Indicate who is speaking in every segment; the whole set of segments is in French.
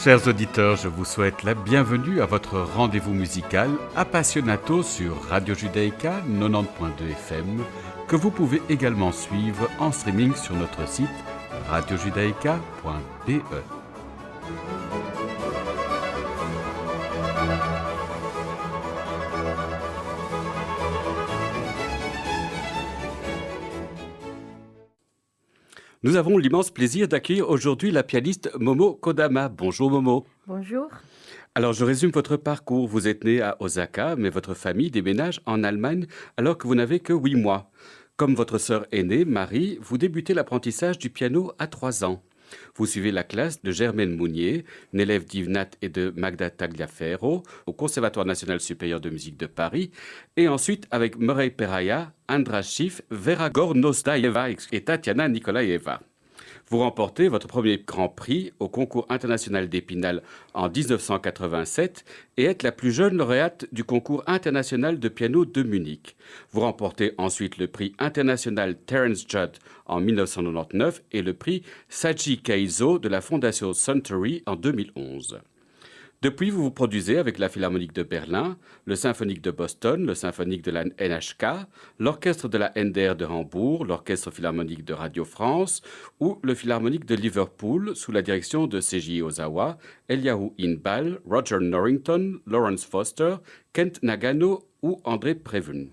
Speaker 1: Chers auditeurs, je vous souhaite la bienvenue à votre rendez-vous musical Appassionato sur Radio Judaïka 90.2 FM, que vous pouvez également suivre en streaming sur notre site radiojudaïka.be. Nous avons l'immense plaisir d'accueillir aujourd'hui la pianiste Momo Kodama. Bonjour Momo.
Speaker 2: Bonjour.
Speaker 1: Alors je résume votre parcours. Vous êtes née à Osaka, mais votre famille déménage en Allemagne alors que vous n'avez que 8 mois. Comme votre sœur aînée, Marie, vous débutez l'apprentissage du piano à 3 ans. Vous suivez la classe de Germaine Mounier, une élève d'Yvnat et de Magda Tagliaferro au Conservatoire national supérieur de musique de Paris, et ensuite avec Murray Peraya, Andras Schiff, Vera Gornosdaeva et Tatiana Nikolaeva. Vous remportez votre premier grand prix au concours international d'Épinal en 1987 et êtes la plus jeune lauréate du concours international de piano de Munich. Vous remportez ensuite le prix international Terence Judd en 1999 et le prix Saji Keizo de la Fondation Suntory en 2011. Depuis, vous vous produisez avec la Philharmonique de Berlin, le Symphonique de Boston, le Symphonique de la NHK, l'Orchestre de la NDR de Hambourg, l'Orchestre Philharmonique de Radio France ou le Philharmonique de Liverpool sous la direction de Seiji Ozawa, Eliahu Inbal, Roger Norrington, Lawrence Foster, Kent Nagano ou André Previn.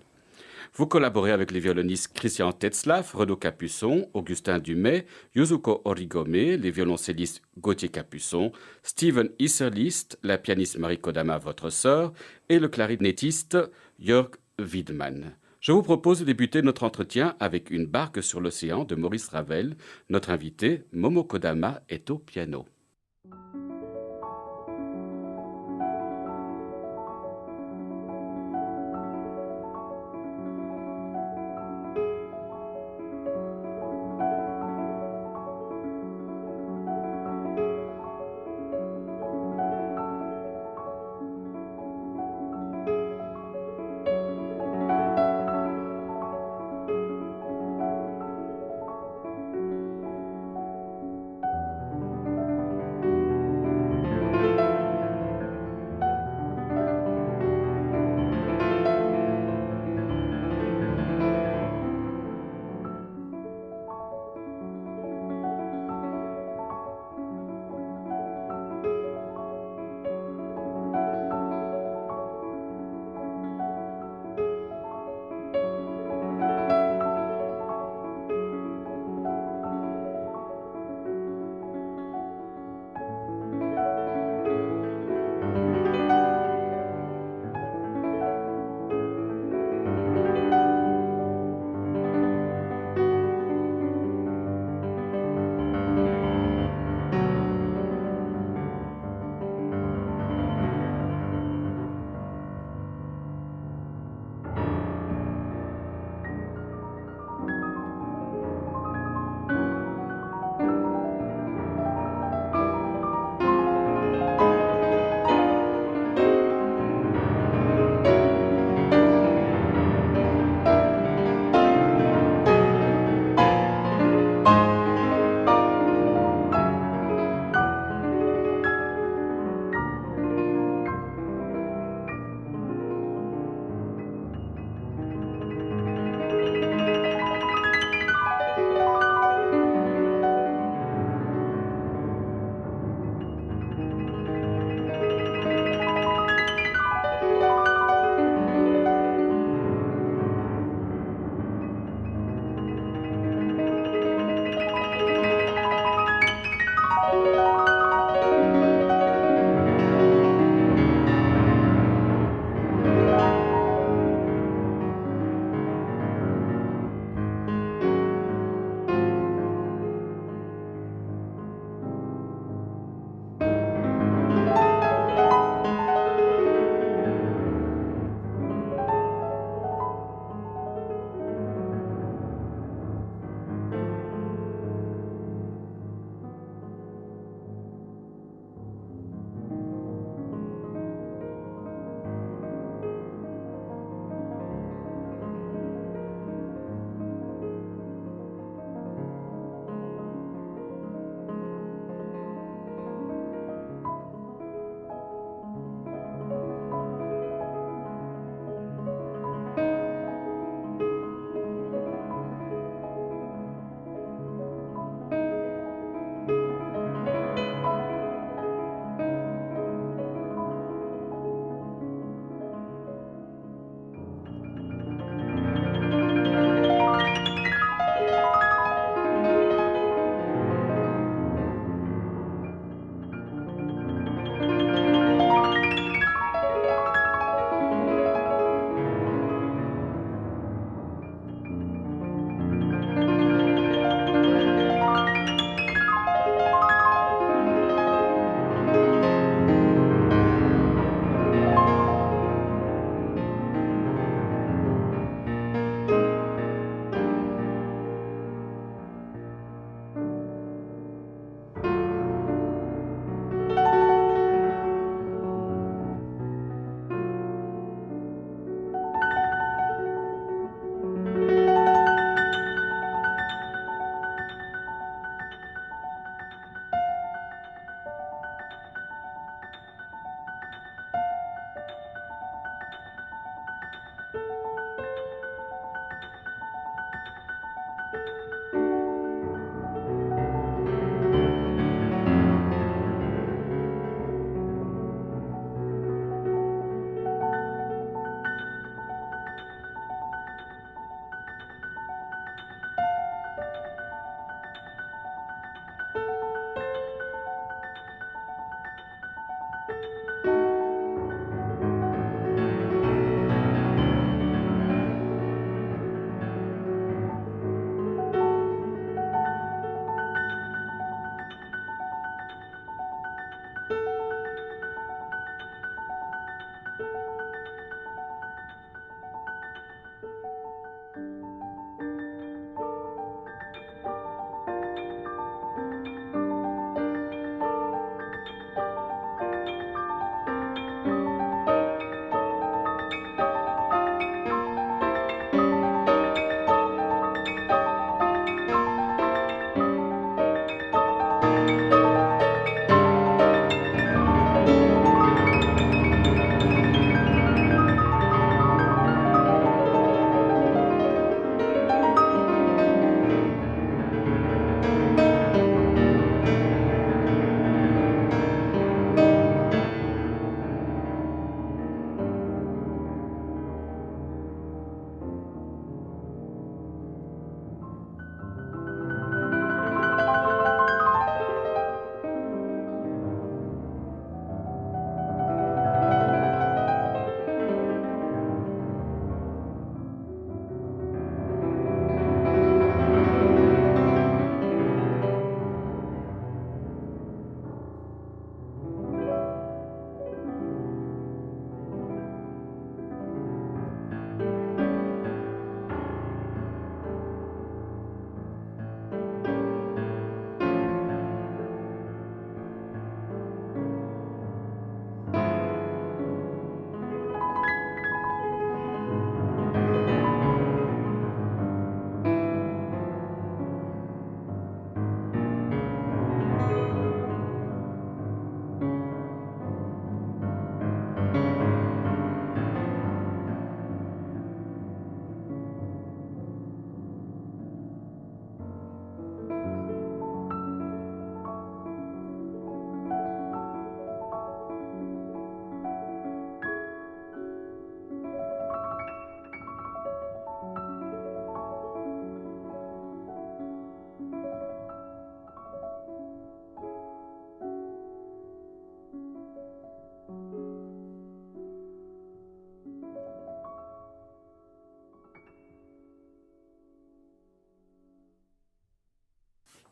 Speaker 1: Vous collaborez avec les violonistes Christian Tetzlaff, Renaud Capuçon, Augustin Dumay, Yuzuko Origome, les violoncellistes Gauthier Capuçon, Steven Isserlist, la pianiste Marie Kodama, votre sœur, et le clarinettiste Jörg Wiedmann. Je vous propose de débuter notre entretien avec une barque sur l'océan de Maurice Ravel. Notre invité, Momo Kodama, est au piano.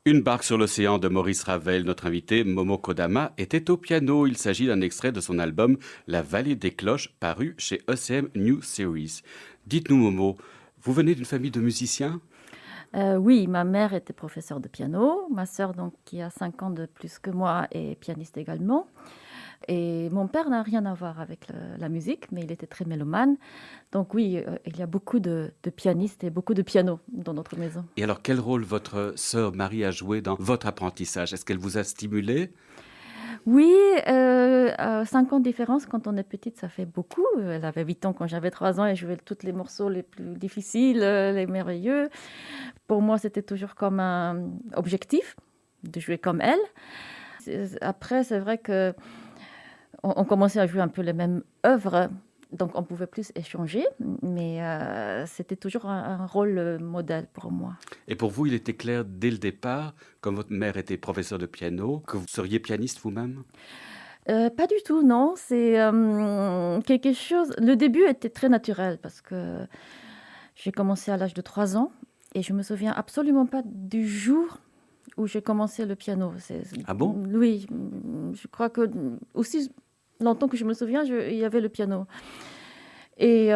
Speaker 1: Une barque sur l'océan de Maurice Ravel, notre invité Momo Kodama, était au piano. Il s'agit d'un extrait de son album La Vallée des Cloches, paru chez ECM New Series. Dites-nous Momo, vous venez d'une famille de musiciens?
Speaker 2: Oui, ma mère était professeure de piano. Ma sœur, donc, qui a 5 ans de plus que moi, est pianiste également. Et mon père n'a rien à voir avec la musique, mais il était très mélomane. Donc oui, il y a beaucoup de pianistes et beaucoup de pianos dans notre maison.
Speaker 1: Et alors quel rôle votre sœur Marie a joué dans votre apprentissage? Est-ce qu'elle vous a stimulé?
Speaker 2: Oui, 5 ans de différence quand on est petite, ça fait beaucoup. Elle avait 8 ans quand j'avais 3 ans et jouait tous les morceaux les plus difficiles, les merveilleux. Pour moi, c'était toujours comme un objectif de jouer comme elle. Après, c'est vrai que on commençait à jouer un peu les mêmes œuvres, donc on pouvait plus échanger, mais c'était toujours un rôle modèle pour moi.
Speaker 1: Et pour vous, il était clair dès le départ, comme votre mère était professeure de piano, que vous seriez pianiste vous-même?
Speaker 2: Pas du tout, non. C'est quelque chose. Le début était très naturel parce que j'ai commencé à l'âge de 3 ans et je me souviens absolument pas du jour où j'ai commencé le piano.
Speaker 1: Ah bon?
Speaker 2: Oui, je crois que aussi longtemps que je me souviens, il y avait le piano. Et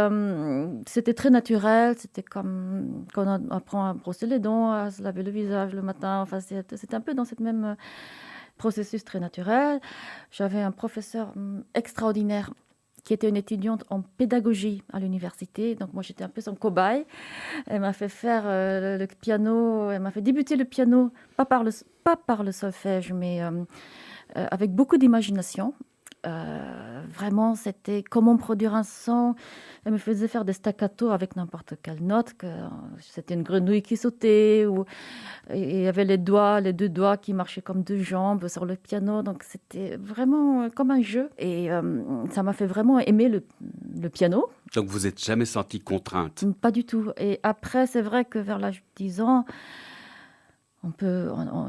Speaker 2: c'était très naturel, c'était comme quand on apprend à brosser les dents, à se laver le visage le matin. Enfin, c'était un peu dans cette même processus très naturel. J'avais un professeur extraordinaire qui était une étudiante en pédagogie à l'université. Donc moi, j'étais un peu son cobaye. Elle m'a fait faire le piano, elle m'a fait débuter le piano, pas par le solfège, mais avec beaucoup d'imagination. Vraiment, c'était comment produire un son. Elle me faisait faire des staccato avec n'importe quelle note. C'était une grenouille qui sautait, ou et il y avait les 2 doigts qui marchaient comme 2 jambes sur le piano. Donc c'était vraiment comme un jeu. Et ça m'a fait vraiment aimer le piano.
Speaker 1: Donc vous n'êtes jamais sentie contrainte?
Speaker 2: Pas du tout. Et après, c'est vrai que vers l'âge de 10 ans,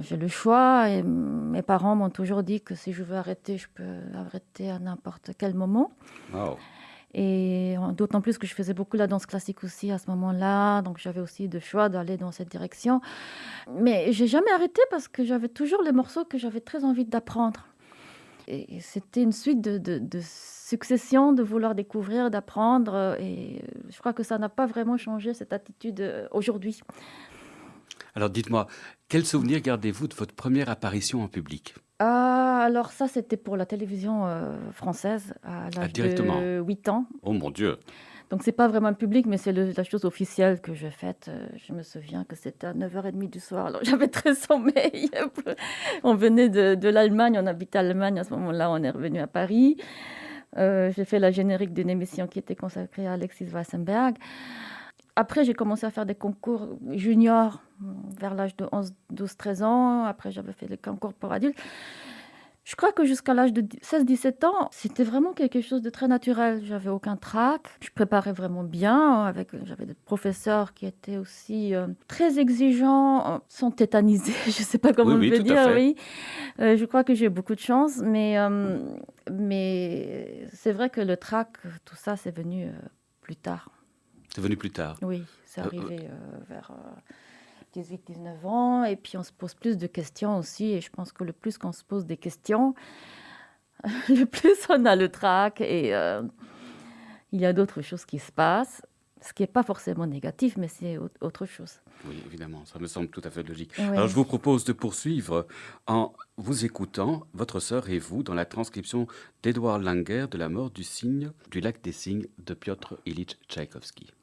Speaker 2: j'ai le choix et mes parents m'ont toujours dit que si je veux arrêter, je peux arrêter à n'importe quel moment.
Speaker 1: Wow.
Speaker 2: Et d'autant plus que je faisais beaucoup la danse classique aussi à ce moment-là, donc j'avais aussi le choix d'aller dans cette direction. Mais j'ai jamais arrêté parce que j'avais toujours les morceaux que j'avais très envie d'apprendre. Et c'était une suite de successions de vouloir découvrir, d'apprendre. Et je crois que ça n'a pas vraiment changé cette attitude aujourd'hui.
Speaker 1: Alors dites-moi, quel souvenir gardez-vous de votre première apparition en public?
Speaker 2: Ah, alors ça, c'était pour la télévision française à
Speaker 1: Ah,
Speaker 2: l'âge
Speaker 1: directement?
Speaker 2: de 8 ans.
Speaker 1: Oh mon Dieu!
Speaker 2: Donc, c'est pas vraiment un public, mais c'est la chose officielle que j'ai faite. Je me souviens que c'était à 9h30 du soir. Alors, j'avais très sommeil. On venait de l'Allemagne, on habitait à l'Allemagne. À ce moment-là, on est revenu à Paris. J'ai fait la générique d'une émission qui était consacrée à Alexis Weissenberg. Après, j'ai commencé à faire des concours juniors vers l'âge de 11, 12, 13 ans. Après, j'avais fait les concours pour adultes. Je crois que jusqu'à l'âge de 16-17 ans, c'était vraiment quelque chose de très naturel. J'avais aucun trac. Je préparais vraiment bien. J'avais des professeurs qui étaient aussi très exigeants, sans tétaniser. Je ne sais pas comment
Speaker 1: Oui,
Speaker 2: on
Speaker 1: oui,
Speaker 2: peut
Speaker 1: tout à
Speaker 2: dire.
Speaker 1: fait.
Speaker 2: Oui, je crois que j'ai eu beaucoup de chance, mais c'est vrai que le trac, tout ça, c'est venu plus tard.
Speaker 1: C'est venu plus tard.
Speaker 2: Oui, c'est
Speaker 1: Euh, euh,
Speaker 2: arrivé vers 18-19 ans, et puis on se pose plus de questions aussi, et je pense que le plus qu'on se pose des questions, le plus on a le trac, et il y a d'autres choses qui se passent, ce qui n'est pas forcément négatif, mais c'est autre chose.
Speaker 1: Oui, évidemment, ça me semble tout à fait logique. Alors je
Speaker 2: Oui.
Speaker 1: vous propose de poursuivre en vous écoutant, votre sœur et vous, dans la transcription d'Édouard Langer de La mort du cygne du lac des cygnes de Piotr Ilyich Tchaïkovski.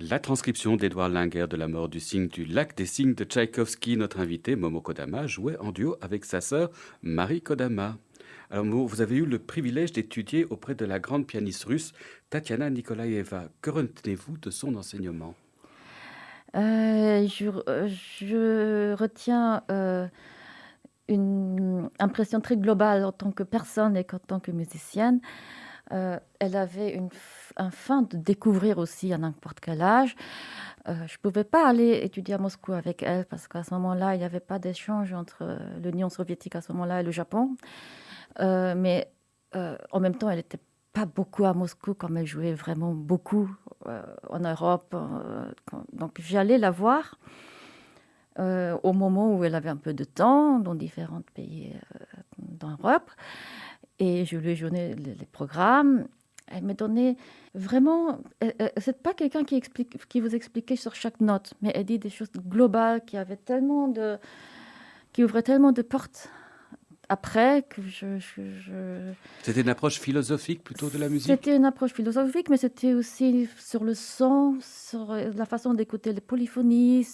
Speaker 1: La transcription d'Édouard Linguère de La mort du cygne du lac des cygnes de Tchaïkovski, notre invité Momo Kodama jouait en duo avec sa sœur Marie Kodama. Alors Momo, vous avez eu le privilège d'étudier auprès de la grande pianiste russe Tatiana Nikolaeva. Que retenez-vous de son enseignement?
Speaker 2: Je retiens une impression très globale en tant que personne et qu'en tant que musicienne. Elle avait un fin de découvrir aussi à n'importe quel âge. Je ne pouvais pas aller étudier à Moscou avec elle parce qu'à ce moment-là, il n'y avait pas d'échange entre l'Union soviétique à ce moment-là et le Japon. Mais en même temps, elle n'était pas beaucoup à Moscou comme elle jouait vraiment beaucoup en Europe. Donc j'allais la voir au moment où elle avait un peu de temps dans différents pays d'Europe. Et je lui ai donné les programmes. Elle me donnait vraiment... C'est pas quelqu'un qui vous expliquait sur chaque note, mais elle dit des choses globales qui ouvraient tellement de portes après que
Speaker 1: C'était une approche philosophique plutôt de la musique?
Speaker 2: C'était une approche philosophique, mais c'était aussi sur le son, sur la façon d'écouter les polyphonies,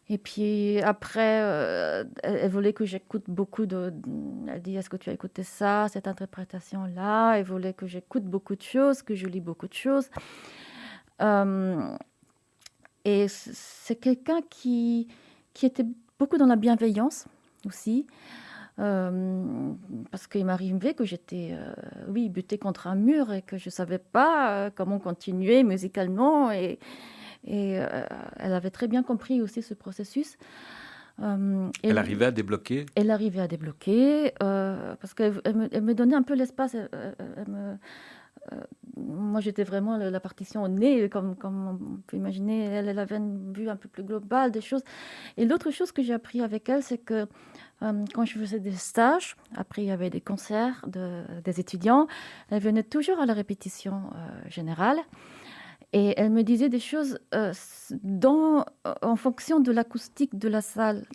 Speaker 2: et puis après, elle voulait que j'écoute beaucoup Elle dit, est-ce que tu as écouté ça, cette interprétation-là? Elle voulait que j'écoute beaucoup de choses, que je lis beaucoup de choses. Et c'est quelqu'un qui était beaucoup dans la bienveillance aussi. Parce qu'il m'arrivait que j'étais, butée contre un mur et que je ne savais pas comment continuer musicalement. Et elle avait très bien compris aussi ce processus.
Speaker 1: Elle arrivait à débloquer?
Speaker 2: Elle arrivait à débloquer, parce qu'elle me donnait un peu l'espace. Moi, j'étais vraiment la partition au nez, comme on peut imaginer. Elle avait une vue un peu plus globale des choses. Et l'autre chose que j'ai appris avec elle, c'est que quand je faisais des stages, après il y avait des concerts des étudiants, elle venait toujours à la répétition générale. Et elle me disait des choses en fonction de l'acoustique de la salle.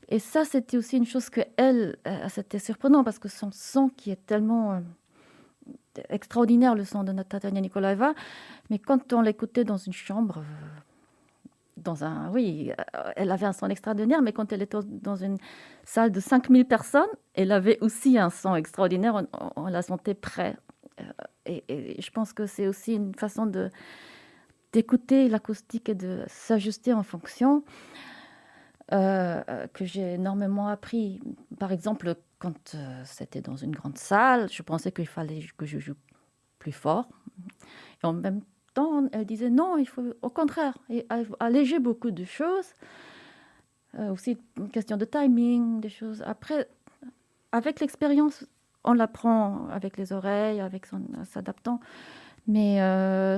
Speaker 2: Et ça, c'était aussi une chose que c'était surprenant parce que son son qui est tellement extraordinaire, le son de Tatiana Nikolaeva, mais quand on l'écoutait dans une chambre, elle avait un son extraordinaire, mais quand elle était dans une salle de 5000 personnes, elle avait aussi un son extraordinaire, on la sentait près. Et je pense que c'est aussi une façon d'écouter l'acoustique et de s'ajuster en fonction que j'ai énormément appris. Par exemple, quand c'était dans une grande salle, je pensais qu'il fallait que je joue plus fort. Et en même temps, elle disait non, il faut au contraire alléger beaucoup de choses. Aussi une question de timing, des choses. Après, avec l'expérience, on l'apprend avec les oreilles, s'adaptant. Mais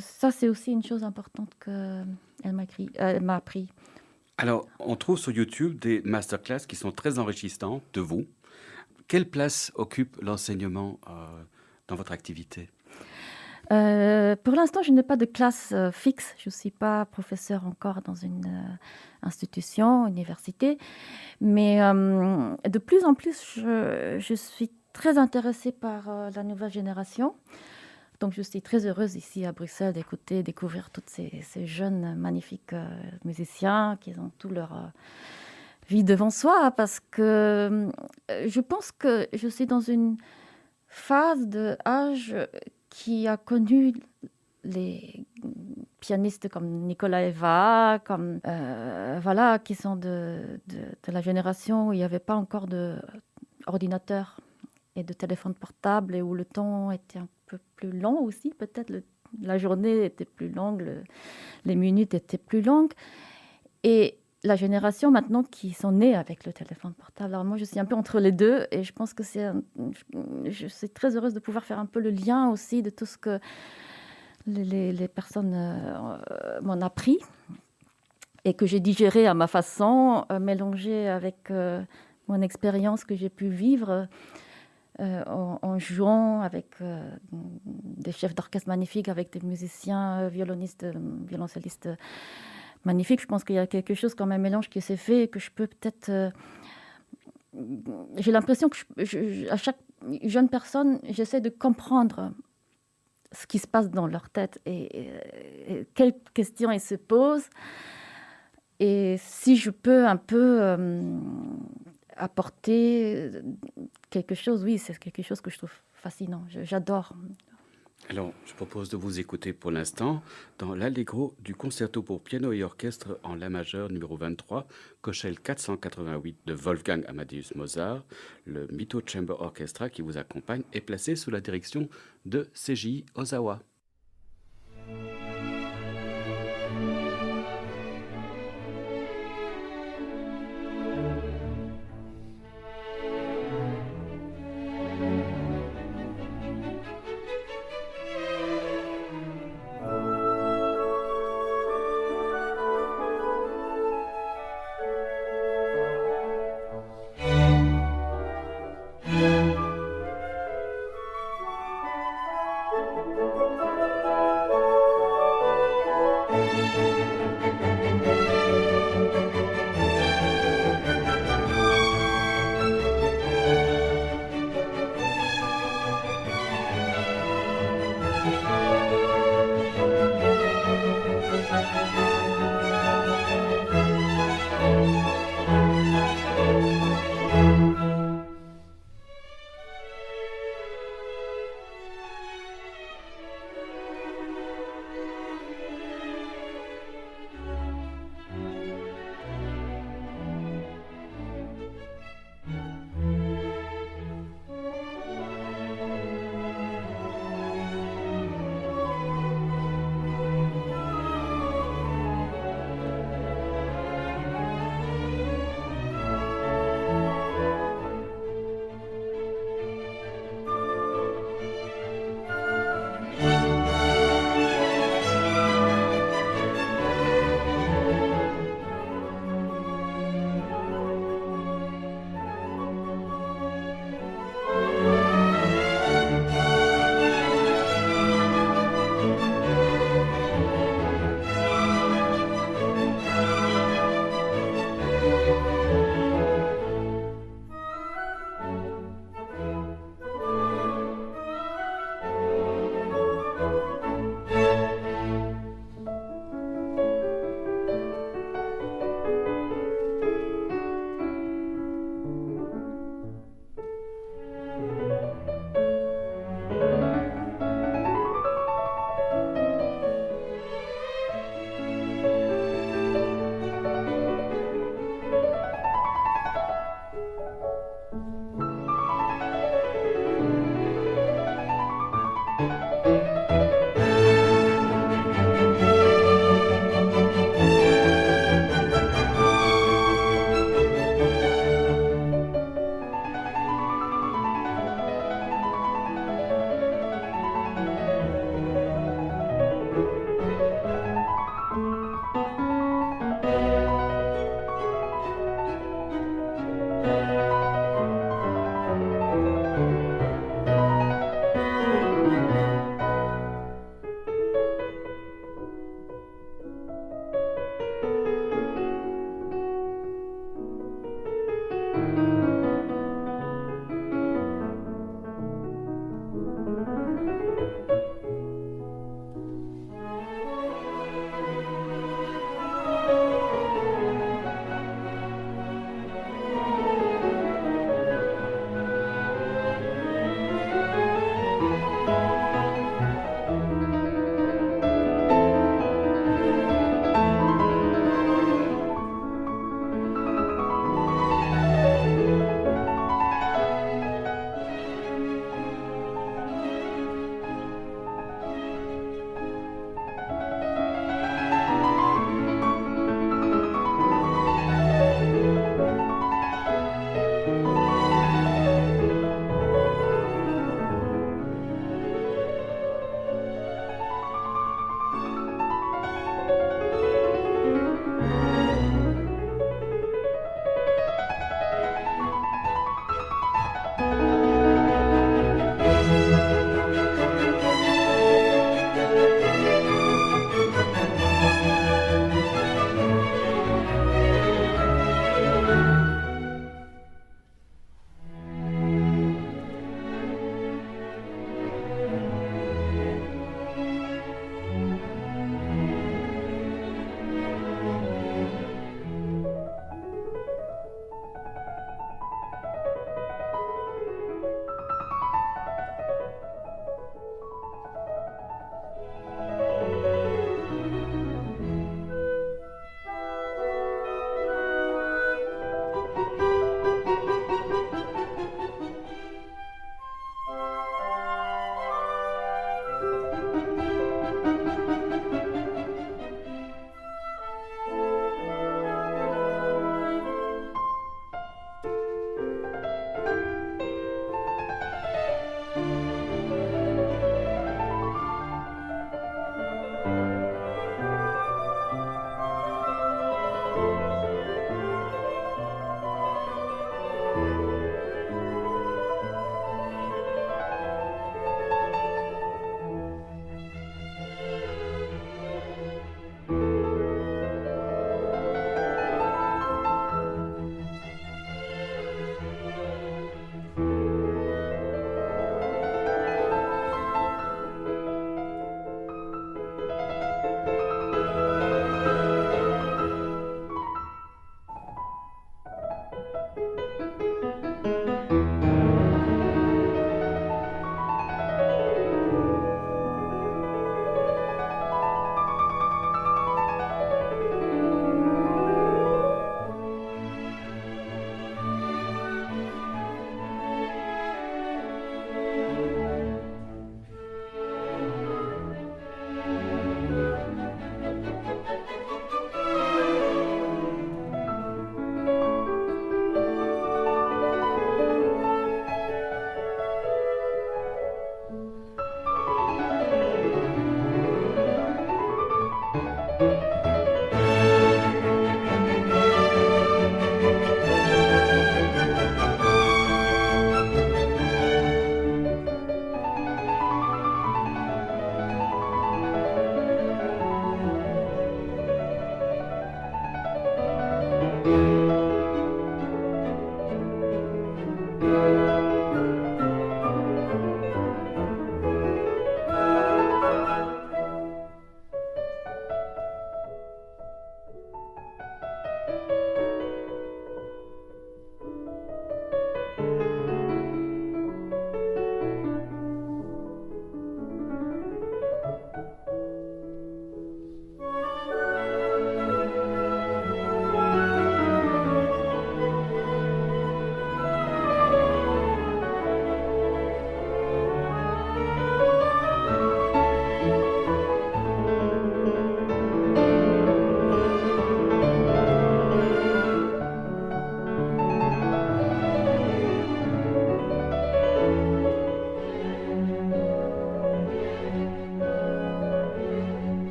Speaker 2: ça, c'est aussi une chose importante qu'elle m'a appris.
Speaker 1: Alors, on trouve sur YouTube des masterclass qui sont très enrichissantes de vous. Quelle place occupe l'enseignement dans votre activité?
Speaker 2: Pour l'instant, je n'ai pas de classe fixe. Je ne suis pas professeure encore dans une institution, université. Mais de plus en plus, je suis très intéressée par la nouvelle génération. Donc, je suis très heureuse ici à Bruxelles découvrir tous ces jeunes magnifiques musiciens qui ont toute leur vie devant soi. Parce que je pense que je suis dans une phase d'âge qui a connu les pianistes comme Nikolaeva, qui sont de la génération où il n'y avait pas encore d'ordinateur et de téléphone portable et où le temps était un peu plus long aussi. Peut-être la journée était plus longue, les minutes étaient plus longues. Et la génération maintenant qui sont nés avec le téléphone portable. Alors moi, je suis un peu entre les deux et je pense que je suis très heureuse de pouvoir faire un peu le lien aussi de tout ce que les personnes m'ont appris et que j'ai digéré à ma façon, mélangé avec mon expérience que j'ai pu vivre en jouant avec des chefs d'orchestre magnifiques, avec des musiciens, violonistes, violoncellistes magnifique. Je pense qu'il y a quelque chose comme un mélange qui s'est fait et que je peux peut-être... j'ai l'impression que à chaque jeune personne, j'essaie de comprendre ce qui se passe dans leur tête et quelles questions ils se posent. Et si je peux un peu apporter quelque chose, oui, c'est quelque chose que je trouve fascinant. J'adore.
Speaker 1: Alors, je propose de vous écouter pour l'instant dans l'Allegro du concerto pour piano et orchestre en la majeur numéro 23, Kochel 488 de Wolfgang Amadeus Mozart. Le Mito Chamber Orchestra qui vous accompagne est placé sous la direction de Seiji Ozawa.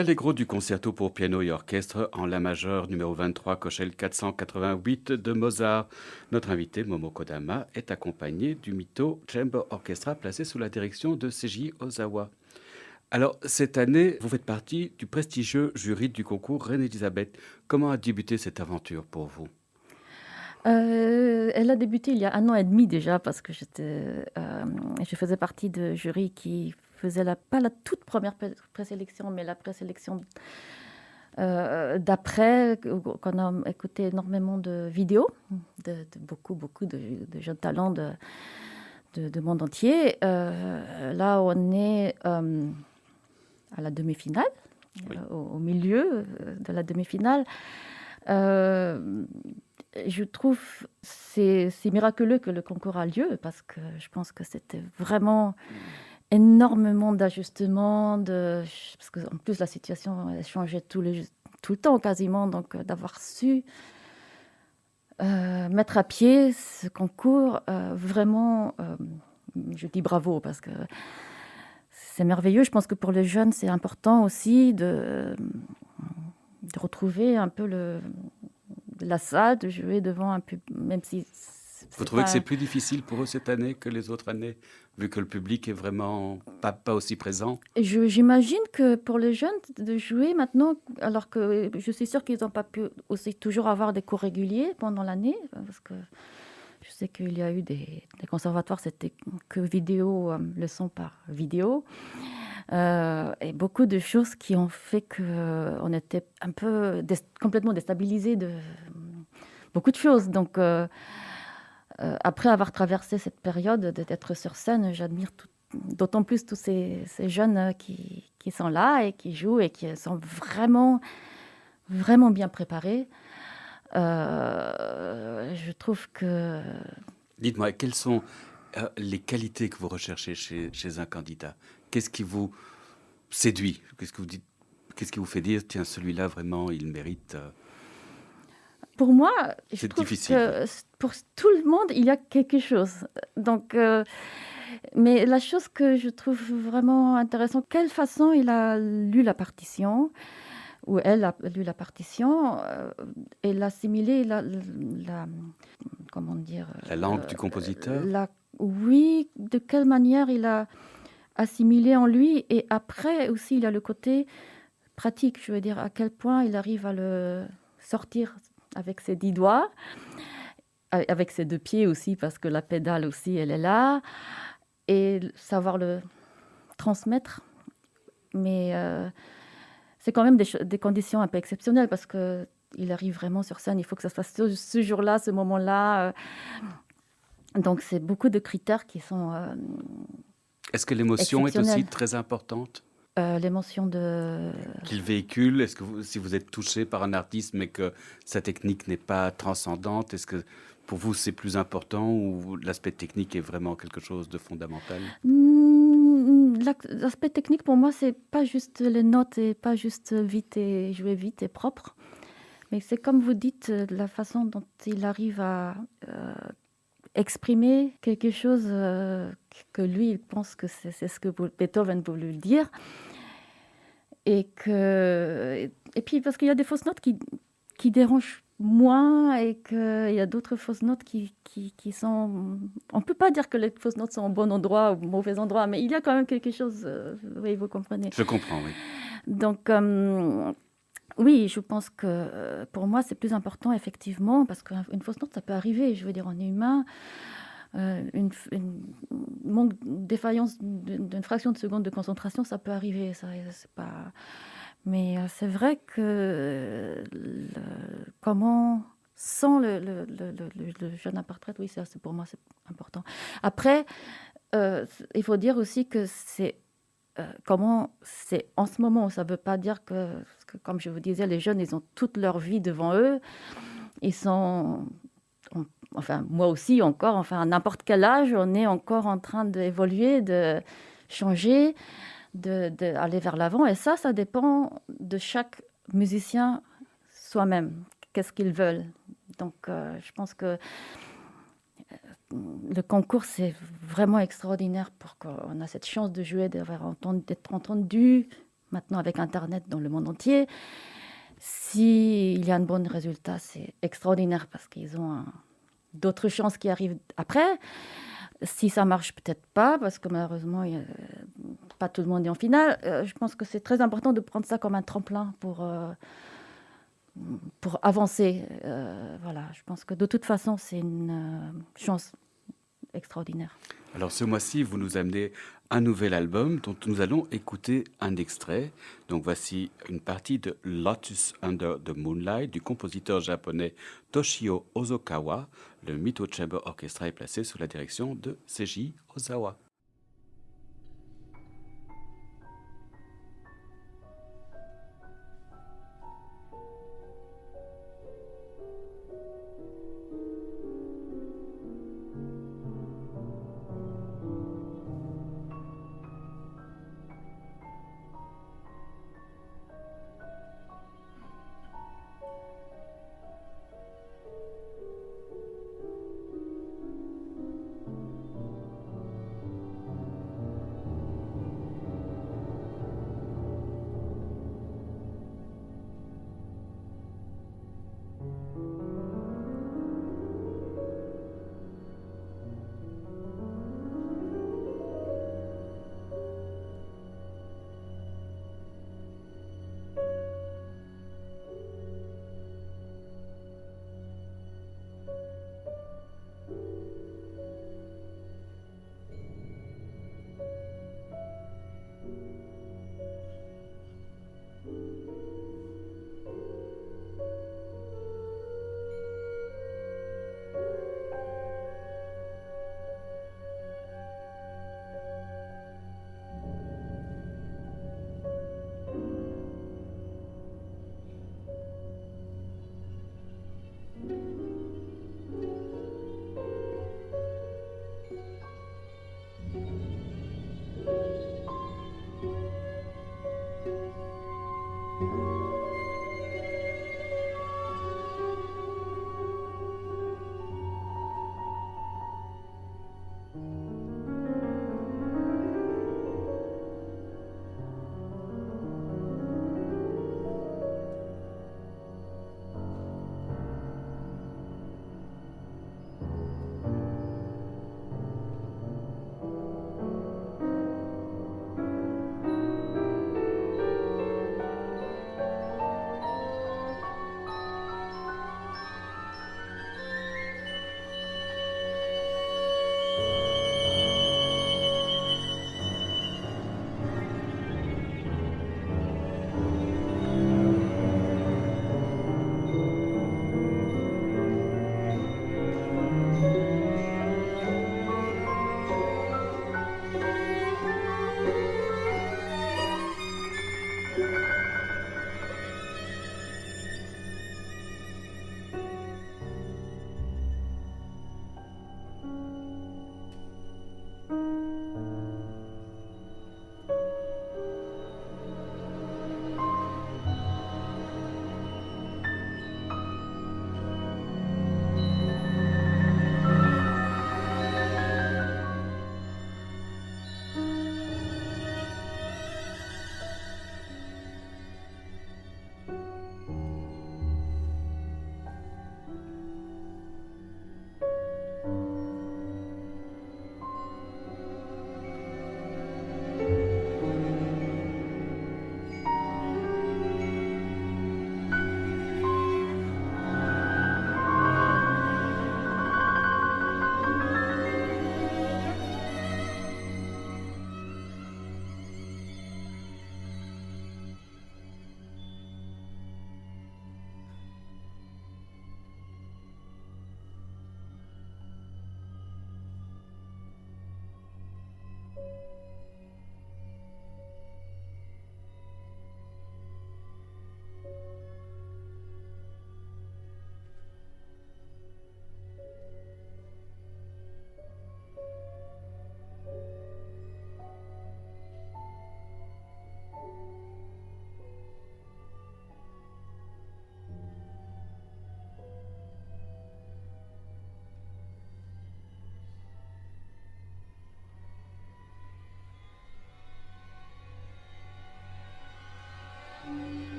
Speaker 1: l'Allegro du concerto pour piano et orchestre en la majeure numéro 23, Kochel 488 de Mozart. Notre invité, Momo Kodama, est accompagné du Mito Chamber Orchestra placé sous la direction de Seiji Ozawa. Alors, cette année, vous faites partie du prestigieux jury du concours Reine-Élisabeth. Comment a débuté cette aventure pour vous?
Speaker 2: Elle a débuté il y a 1 an et demi déjà parce que je faisais partie de jury qui faisait pas la toute première présélection, mais la présélection d'après, qu'on a écouté énormément de vidéos de beaucoup de jeunes talents de monde entier. Là, on est à la demi-finale,
Speaker 1: Oui.
Speaker 2: au milieu de la demi-finale. Je trouve c'est miraculeux que le concours a lieu parce que je pense que c'était vraiment énormément d'ajustements, parce qu'en plus la situation elle changeait tout le temps quasiment, donc d'avoir su mettre à pied ce concours, vraiment, je dis bravo parce que c'est merveilleux. Je pense que pour les jeunes, c'est important aussi de retrouver un peu la salle, de jouer devant un public, même si
Speaker 1: Vous trouvez que c'est plus difficile pour eux cette année que les autres années, vu que le public est vraiment pas aussi présent?
Speaker 2: J'imagine que pour les jeunes, de jouer maintenant, alors que je suis sûre qu'ils n'ont pas pu aussi toujours avoir des cours réguliers pendant l'année, parce que je sais qu'il y a eu des conservatoires, c'était que vidéo, leçons par vidéo. Et beaucoup de choses qui ont fait qu'on était un peu complètement déstabilisés de beaucoup de choses. Donc, après avoir traversé cette période d'être sur scène, j'admire d'autant plus tous ces jeunes qui sont là et qui jouent et qui sont vraiment, vraiment bien préparés. Je trouve que...
Speaker 1: Dites-moi, quelles sont les qualités que vous recherchez chez un candidat? Qu'est-ce qui vous séduit? Qu'est-ce que vous dites? Qu'est-ce qui vous fait dire, tiens, celui-là, vraiment, il mérite
Speaker 2: Pour moi, je
Speaker 1: C'est
Speaker 2: trouve
Speaker 1: difficile.
Speaker 2: que pour tout le monde, il y a quelque chose. Donc, mais la chose que je trouve vraiment intéressante, quelle façon il a lu la partition, ou elle a lu la partition, et l'assimilé, comment dire,
Speaker 1: La langue du compositeur?
Speaker 2: oui, de quelle manière il a assimilé en lui, et après aussi il y a le côté pratique, je veux dire, à quel point il arrive à le sortir avec ses 10 doigts, avec ses 2 pieds aussi, parce que la pédale aussi, elle est là, et savoir le transmettre. Mais c'est quand même des conditions un peu exceptionnelles, parce qu'il arrive vraiment sur scène, il faut que ça se fasse ce jour-là, ce moment-là. Donc c'est beaucoup de critères qui sont
Speaker 1: Est-ce que l'émotion est aussi
Speaker 2: exceptionnels.
Speaker 1: très importante
Speaker 2: L'émotion de...
Speaker 1: qu'il véhicule? Est-ce que si vous êtes touché par un artiste mais que sa technique n'est pas transcendante, est-ce que pour vous c'est plus important ou l'aspect technique est vraiment quelque chose de fondamental?
Speaker 2: L'aspect technique pour moi, c'est pas juste les notes et pas juste jouer vite et propre, mais c'est comme vous dites, la façon dont il arrive à exprimer quelque chose que lui, il pense que c'est ce que Beethoven voulait dire. Et puis parce qu'il y a des fausses notes qui dérangent moins, et qu'il y a d'autres fausses notes qui sont... On ne peut pas dire que les fausses notes sont au bon endroit ou au mauvais endroit, mais il y a quand même quelque chose, oui, vous comprenez.
Speaker 1: Je comprends, oui.
Speaker 2: Donc, oui, je pense que pour moi, c'est plus important, effectivement, parce qu'une fausse note, ça peut arriver. Je veux dire, on est humain. Une manque, défaillance d'une fraction de seconde de concentration, ça peut arriver. Ça, c'est pas... Mais c'est vrai que comment sent le jeune interprète, oui, ça, pour moi, c'est important. Après, il faut dire aussi que c'est comment c'est en ce moment. Ça ne veut pas dire que, comme je vous disais, les jeunes, ils ont toute leur vie devant eux. Ils sont... Enfin, moi aussi encore, enfin, à n'importe quel âge, on est encore en train d'évoluer, de changer, d'aller vers l'avant. Et ça dépend de chaque musicien soi-même. Qu'est-ce qu'ils veulent. Donc, je pense que le concours, c'est vraiment extraordinaire pour qu'on a cette chance de jouer, d'être entendu maintenant avec internet dans le monde entier. S'il y a un bon résultat, c'est extraordinaire parce qu'ils ont d'autres chances qui arrivent après. Si ça marche, peut-être pas, parce que malheureusement, pas tout le monde est en finale. Je pense que c'est très important de prendre ça comme un tremplin pour avancer. Voilà, je pense que de toute façon, c'est une chance extraordinaire.
Speaker 1: Alors ce mois-ci, vous nous amenez un nouvel album dont nous allons écouter un extrait. Donc voici une partie de Lotus Under the Moonlight du compositeur japonais Toshio Ozokawa. Le Mito Chamber Orchestra est placé sous la direction de Seiji Ozawa.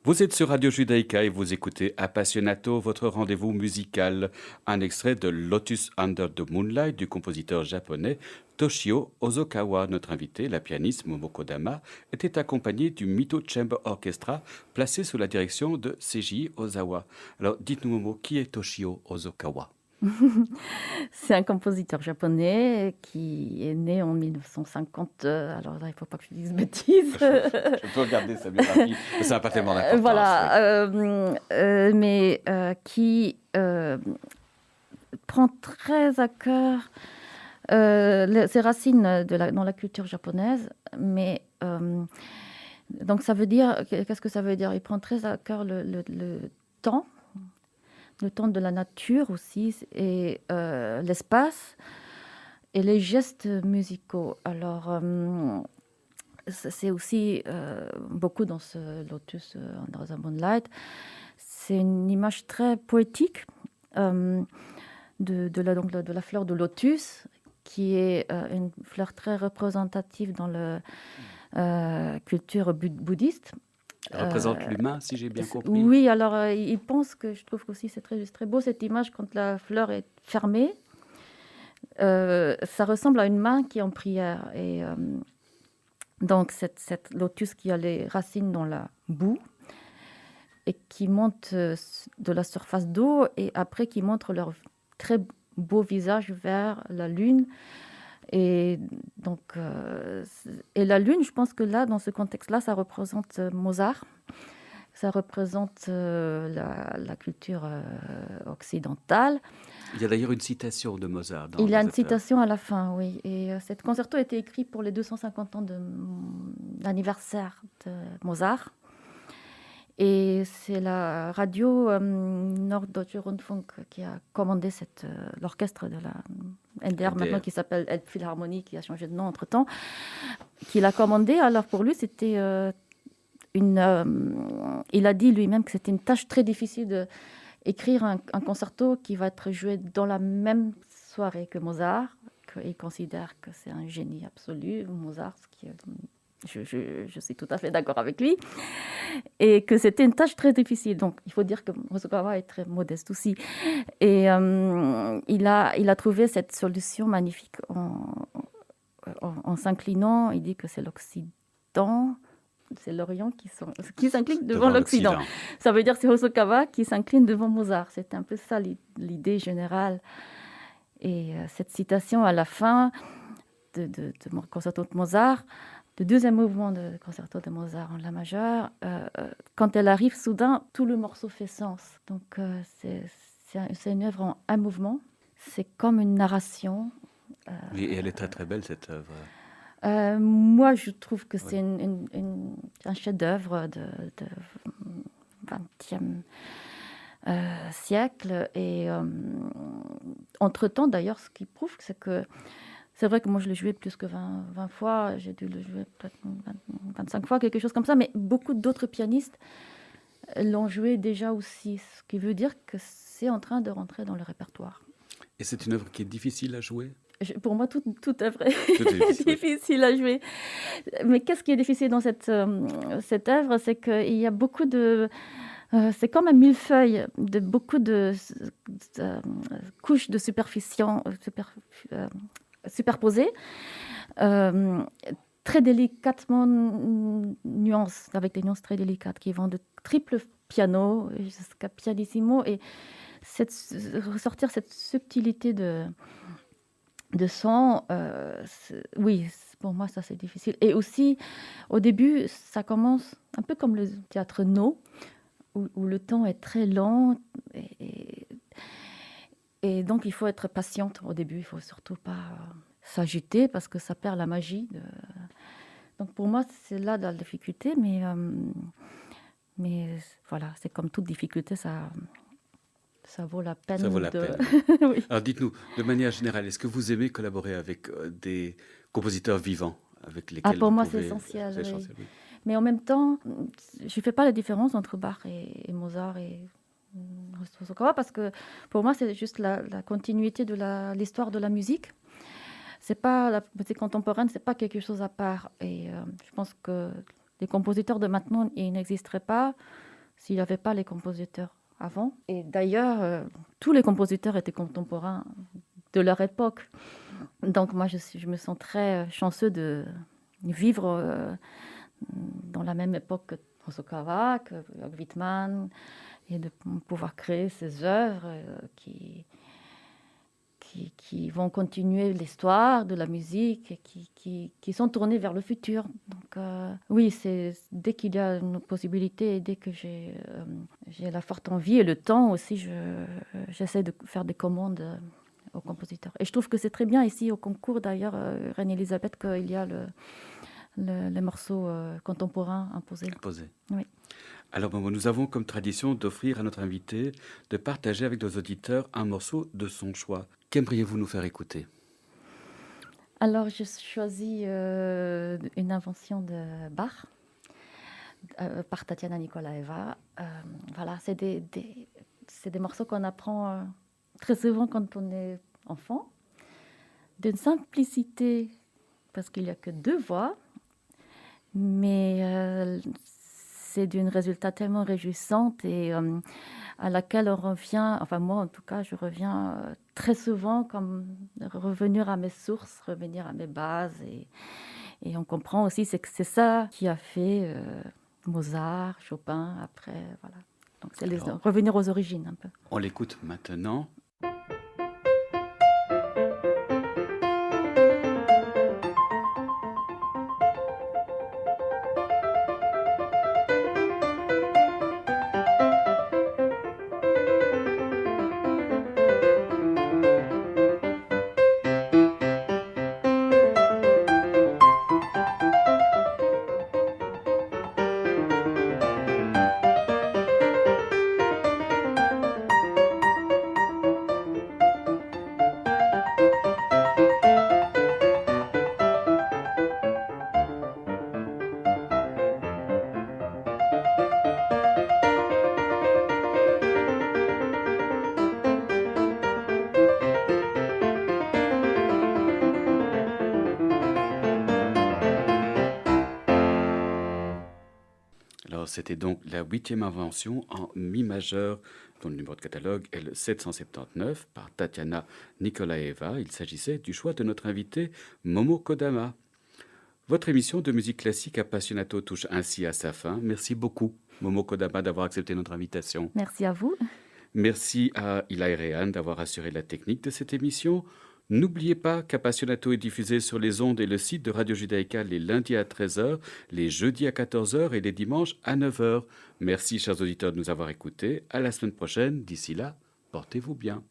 Speaker 1: Vous êtes sur Radio Judaïka et vous écoutez Appassionato, votre rendez-vous musical. Un extrait de Lotus Under the Moonlight du compositeur japonais Toshio Ozokawa. Notre invité, la pianiste Momoko Dama, était accompagnée du Mito Chamber Orchestra, placé sous la direction de Seiji Ozawa. Alors, dites-nous, Momo, qui est Toshio Ozokawa?
Speaker 2: C'est un compositeur japonais qui est né en 1950. Alors là, il ne faut pas que je dise bêtises.
Speaker 1: Je peux regarder sa biographie, mais ça n'a pas tellement d'importance.
Speaker 2: Voilà, mais qui prend très à cœur ses racines dans la culture japonaise. Mais donc ça veut dire, qu'est-ce que ça veut dire? Il prend très à cœur le temps. Le temps de la nature aussi, et l'espace, et les gestes musicaux. Alors, c'est aussi beaucoup dans ce Lotus Under the Moonlight. C'est une image très poétique de la fleur de lotus, qui est une fleur très représentative dans la culture bouddhiste.
Speaker 1: Elle représente l'humain, si j'ai bien compris.
Speaker 2: Oui, alors il pense que je trouve aussi c'est très beau cette image quand la fleur est fermée. Ça ressemble à une main qui est en prière. Et donc cette lotus qui a les racines dans la boue et qui monte de la surface d'eau et après qui montre leur très beau visage vers la lune. Et donc, et la lune, je pense que là, dans ce contexte-là, ça représente Mozart, ça représente la culture occidentale.
Speaker 1: Il y a d'ailleurs une citation de Mozart.
Speaker 2: Il y a une citation à la fin, oui. Et cet concerto a été écrit pour les 250 ans de l'anniversaire de Mozart. Et c'est la radio Norddeutsche Rundfunk qui a commandé l'orchestre de la NDR, maintenant qui s'appelle Elbphilharmonie, qui a changé de nom entre-temps, qui l'a commandé. Alors pour lui, c'était il a dit lui-même que c'était une tâche très difficile d'écrire un concerto qui va être joué dans la même soirée que Mozart. Il considère que c'est un génie absolu, Mozart, ce qui est... Je suis tout à fait d'accord avec lui, et que c'était une tâche très difficile. Donc, il faut dire que Ozokawa est très modeste aussi. Et il a trouvé cette solution magnifique en s'inclinant. Il dit que c'est l'Occident, c'est l'Orient qui s'incline devant l'Occident. Ça veut dire que c'est Ozokawa qui s'incline devant Mozart. C'est un peu ça l'idée générale. Et cette citation à la fin de mon concerto de Mozart, le deuxième mouvement de concerto de Mozart en la majeure, quand elle arrive soudain, tout le morceau fait sens. Donc c'est une œuvre en un mouvement. C'est comme une narration.
Speaker 1: Oui, et elle est très très belle cette œuvre.
Speaker 2: Moi, je trouve que c'est un chef-d'œuvre de 20e siècle. Et entre-temps, d'ailleurs, ce qui prouve, c'est que c'est vrai que moi, je l'ai joué plus que 20 fois. J'ai dû le jouer peut-être 25 fois, quelque chose comme ça. Mais beaucoup d'autres pianistes l'ont joué déjà aussi. Ce qui veut dire que c'est en train de rentrer dans le répertoire.
Speaker 1: Et c'est une œuvre qui est difficile à jouer?
Speaker 2: Pour moi, toute œuvre est difficile à jouer. Mais qu'est-ce qui est difficile dans cette œuvre? C'est qu'il y a beaucoup de... c'est comme un millefeuille de beaucoup de couches de superposées, très délicatement nuances, avec des nuances très délicates qui vont de triple piano jusqu'à pianissimo, et ressortir cette subtilité de son, oui, pour moi ça c'est difficile. Et aussi au début ça commence un peu comme le théâtre No, où le temps est très lent, et donc il faut être patiente au début, il faut surtout pas s'agiter parce que ça perd la magie. Donc pour moi c'est là la difficulté, mais voilà, c'est comme toute difficulté, ça vaut la peine.
Speaker 1: Ça vaut la peine.
Speaker 2: Oui.
Speaker 1: Alors dites-nous, de manière générale, est-ce que vous aimez collaborer avec des compositeurs vivants avec lesquels
Speaker 2: pour
Speaker 1: vous
Speaker 2: moi
Speaker 1: pouvez...
Speaker 2: c'est essentiel,
Speaker 1: c'est
Speaker 2: oui.
Speaker 1: essentiel, oui.
Speaker 2: Mais en même temps, je ne fais pas la différence entre Bach et Mozart et Ozokawa, parce que pour moi c'est juste la continuité de l'histoire de la musique. C'est pas la musique contemporaine, c'est pas quelque chose à part. Et je pense que les compositeurs de maintenant, ils n'existeraient pas s'il n'y avait pas les compositeurs avant. Et d'ailleurs, tous les compositeurs étaient contemporains de leur époque. Donc moi, je me sens très chanceux de vivre dans la même époque que Hosokawa, que Wittmann, et de pouvoir créer ces œuvres qui vont continuer l'histoire de la musique et qui sont tournées vers le futur. Donc oui, c'est dès qu'il y a une possibilité et dès que j'ai la forte envie et le temps aussi, j'essaie de faire des commandes aux compositeurs. Et je trouve que c'est très bien ici au concours d'ailleurs, Reine-Elisabeth, qu'il y a les morceaux contemporains imposés. Oui.
Speaker 1: Alors, Momo, nous avons comme tradition d'offrir à notre invité de partager avec nos auditeurs un morceau de son choix. Qu'aimeriez-vous nous faire écouter?
Speaker 2: Alors, je choisis une invention de Bach par Tatiana Nikolaeva. Voilà, c'est des morceaux qu'on apprend très souvent quand on est enfant, d'une simplicité, parce qu'il n'y a que 2 voix, mais c'est d'un résultat tellement réjouissant et à laquelle on revient, enfin moi en tout cas, je reviens très souvent, comme revenir à mes sources, revenir à mes bases. Et on comprend aussi que c'est ça qui a fait Mozart, Chopin, après, voilà. Donc c'est revenir aux origines un peu.
Speaker 1: On l'écoute maintenant. Alors, c'était donc la 8e invention en mi majeur, dont le numéro de catalogue est le 779 par Tatiana Nikolaeva. Il s'agissait du choix de notre invité Momo Kodama. Votre émission de musique classique Appassionato touche ainsi à sa fin. Merci beaucoup, Momo Kodama, d'avoir accepté notre invitation.
Speaker 2: Merci à vous.
Speaker 1: Merci à Ilaï Rehan d'avoir assuré la technique de cette émission. N'oubliez pas qu'Appassionato est diffusé sur les ondes et le site de Radio Judaïka les lundis à 13h, les jeudis à 14h et les dimanches à 9h. Merci, chers auditeurs, de nous avoir écoutés. À la semaine prochaine. D'ici là, portez-vous bien.